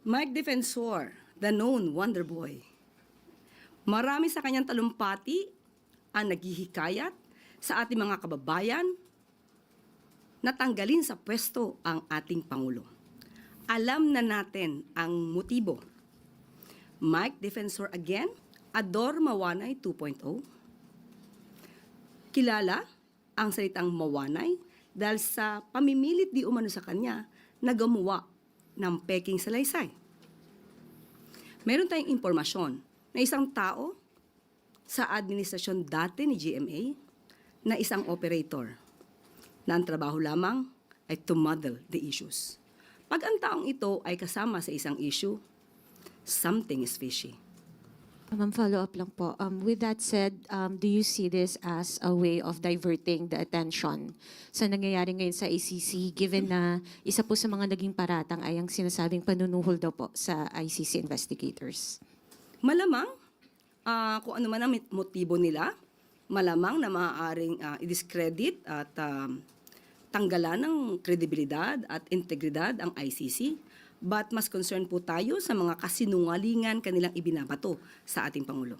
Mike Defensor, the known Wonder Boy. Marami sa kanyang talumpati ang naghihikayat sa ating mga kababayan na tanggalin sa pwesto ang ating Pangulo. Alam na natin ang motibo. Mike Defensor again, Ador Mawanay 2.0. Kilala ang salitang mawanay dahil sa pamimilit di umano sa kanya na gumawa ng peking salaysay. Meron tayong impormasyon na isang tao sa administrasyon dati ni GMA na isang operator na ang trabaho lamang ay to muddle the issues. Pag ang taong ito ay kasama sa isang issue, something is fishy. Ma'am, follow-up lang po. With that said, do you see this as a way of diverting the attention sa nangyayari ngayon sa ICC, given na isa po sa mga naging paratang ay ang sinasabing panunuhol daw po sa ICC investigators? Malamang, kung ano man ang motibo nila, malamang na maaaring i-discredit at tanggalan ng kredibilidad at integridad ang ICC. But mas concerned po tayo sa mga kasinungalingan kanilang ibinabato sa ating Pangulo.